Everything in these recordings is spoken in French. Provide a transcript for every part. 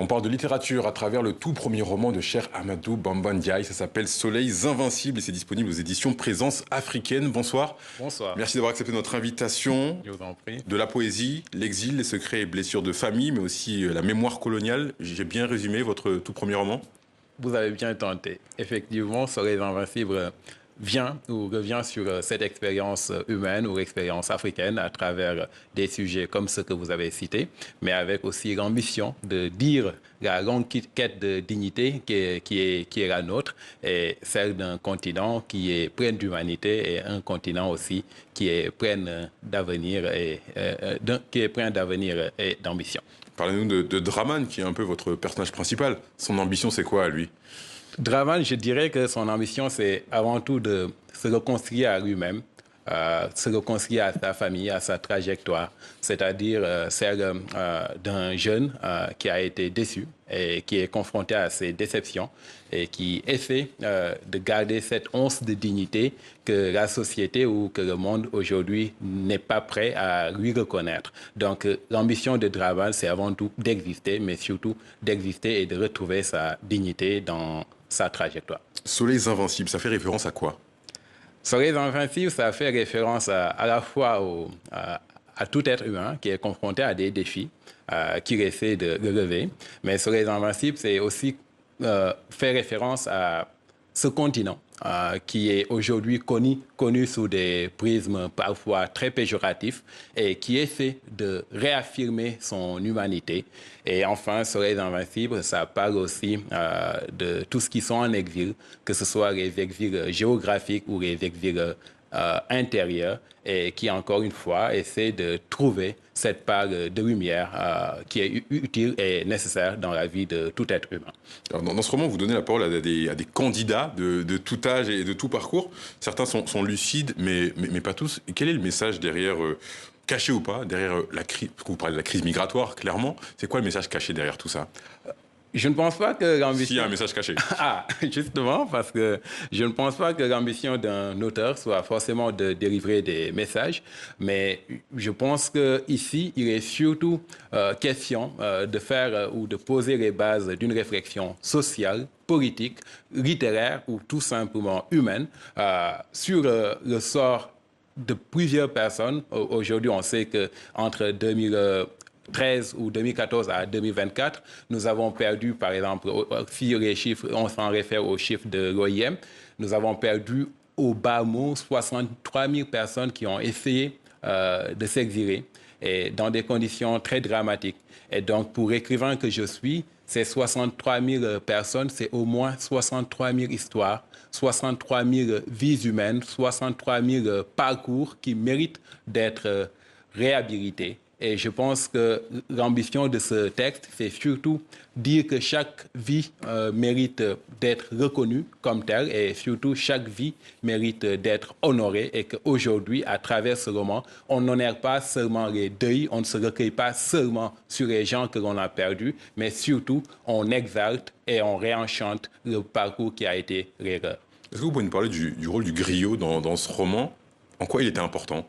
parle de littérature à travers le tout premier roman de Cheikh Ahmadou Bamba Ndiaye. Ça s'appelle Soleils Invincibles et c'est disponible aux éditions Présence Africaine. Bonsoir. Bonsoir. Merci d'avoir accepté notre invitation. Je vous en prie. De la poésie, l'exil, les secrets et blessures de famille, mais aussi la mémoire coloniale. J'ai bien résumé votre tout premier roman? Vous avez bien tenté. Effectivement, Soleils Invincibles vient ou revient sur cette expérience humaine ou expérience africaine à travers des sujets comme ceux que vous avez cités, mais avec aussi l'ambition de dire la longue quête de dignité qui est la nôtre et celle d'un continent qui est plein d'humanité et un continent aussi qui est plein d'avenir et d'ambition. Parlez-nous de Draman, qui est un peu votre personnage principal. Son ambition, c'est quoi à lui? Draman, je dirais que son ambition, c'est avant tout de se réconcilier à lui-même, se réconcilier à sa famille, à sa trajectoire, c'est-à-dire celle d'un jeune qui a été déçu et qui est confronté à ses déceptions et qui essaie de garder cette once de dignité que la société ou que le monde aujourd'hui n'est pas prêt à lui reconnaître. Donc l'ambition de Draman, c'est avant tout d'exister, mais surtout d'exister et de retrouver sa dignité dans sa trajectoire. Soleils Invincibles, ça fait référence à quoi? Soleils Invincibles, ça fait référence à la fois à tout être humain qui est confronté à des défis qu'il essaie de relever. Mais Soleils Invincibles, c'est aussi fait référence à ce continent qui est aujourd'hui connu sous des prismes parfois très péjoratifs et qui essaie de réaffirmer son humanité. Et enfin, Soleils Invincibles, ça parle aussi de tous ceux qui sont en exil, que ce soit les exils géographiques ou les exils intérieurs, et qui, encore une fois, essaie de trouver cette part de lumière qui est utile et nécessaire dans la vie de tout être humain. Alors, dans ce roman, vous donnez la parole à des candidats de tout âge et de tout parcours. Certains sont lucides, mais pas tous. Et quel est le message derrière, caché ou pas, derrière la crise? Parce que vous parlez de la crise migratoire, clairement. C'est quoi le message caché derrière tout ça? Je ne pense pas que l'ambition... S'il y a un message caché. Ah, justement, parce que je ne pense pas que l'ambition d'un auteur soit forcément de délivrer des messages, mais je pense qu'ici, il est surtout question de faire ou de poser les bases d'une réflexion sociale, politique, littéraire ou tout simplement humaine sur le sort de plusieurs personnes. Aujourd'hui, on sait qu'entre 2013 ou 2014 à 2024, nous avons perdu, par exemple, si les chiffres, on s'en réfère aux chiffres de l'OIM, nous avons perdu au bas mot 63 000 personnes qui ont essayé de s'exiler et dans des conditions très dramatiques. Et donc, pour l'écrivain que je suis, ces 63 000 personnes, c'est au moins 63 000 histoires, 63 000 vies humaines, 63 000 parcours qui méritent d'être réhabilités. Et je pense que l'ambition de ce texte, c'est surtout dire que chaque vie mérite d'être reconnue comme telle et surtout chaque vie mérite d'être honorée et qu'aujourd'hui, à travers ce roman, on n'honore pas seulement les deuils, on ne se recueille pas seulement sur les gens que l'on a perdus, mais surtout on exalte et on réenchante le parcours qui a été l'erreur. Est-ce que vous pouvez nous parler du rôle du griot dans ce roman? En quoi il était important?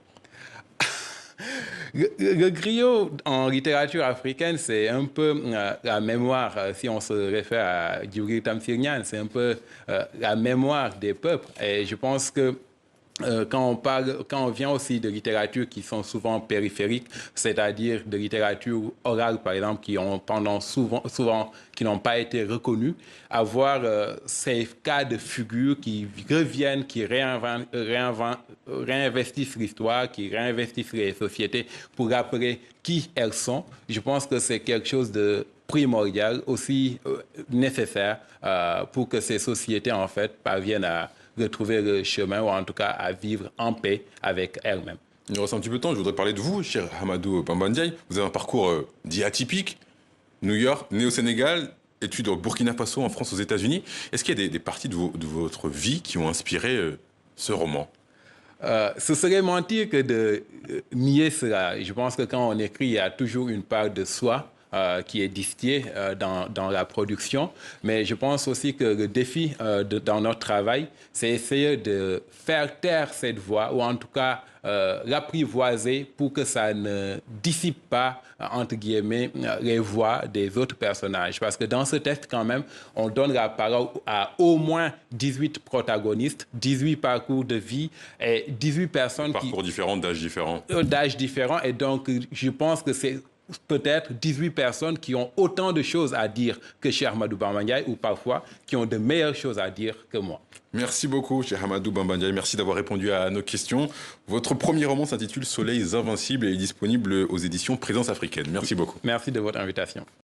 Le griot en littérature africaine, c'est un peu la mémoire, si on se réfère à Djibril Tamsir, c'est un peu la mémoire des peuples. Et je pense que quand on vient aussi de littérature qui sont souvent périphériques, c'est-à-dire de littérature orale, par exemple, qui ont souvent qui n'ont pas été reconnues, avoir ces cas de figure qui reviennent, qui réinvestissent l'histoire, qui réinvestissent les sociétés pour rappeler qui elles sont, je pense que c'est quelque chose de primordial, aussi nécessaire pour que ces sociétés, en fait, parviennent à retrouver le chemin ou en tout cas à vivre en paix avec elles-mêmes. Il nous reste un petit peu de temps, je voudrais parler de vous, Cheikh Ahmadou Bamba Ndiaye. Vous avez un parcours dit atypique, New York, né au Sénégal, études au Burkina Faso, en France, aux États-Unis. Est-ce qu'il y a des parties de votre vie qui ont inspiré ce roman? Ce serait mentir que de nier cela. Je pense que quand on écrit, il y a toujours une part de soi qui est distillé dans la production. Mais je pense aussi que le défi dans notre travail, c'est essayer de faire taire cette voix, ou en tout cas l'apprivoiser pour que ça ne dissipe pas, entre guillemets, les voix des autres personnages. Parce que dans ce texte, quand même, on donne la parole à au moins 18 protagonistes, 18 parcours de vie et 18 personnes Parcours différents, d'âges différents. D'âges différents. Et donc, je pense que c'est peut-être 18 personnes qui ont autant de choses à dire que Cheikh Ahmadou Bamba Ndiaye, ou parfois qui ont de meilleures choses à dire que moi. Merci beaucoup, Cheikh Ahmadou Bamba Ndiaye. Merci d'avoir répondu à nos questions. Votre premier roman s'intitule Soleils invincibles et est disponible aux éditions Présence africaine. Merci beaucoup. Merci de votre invitation.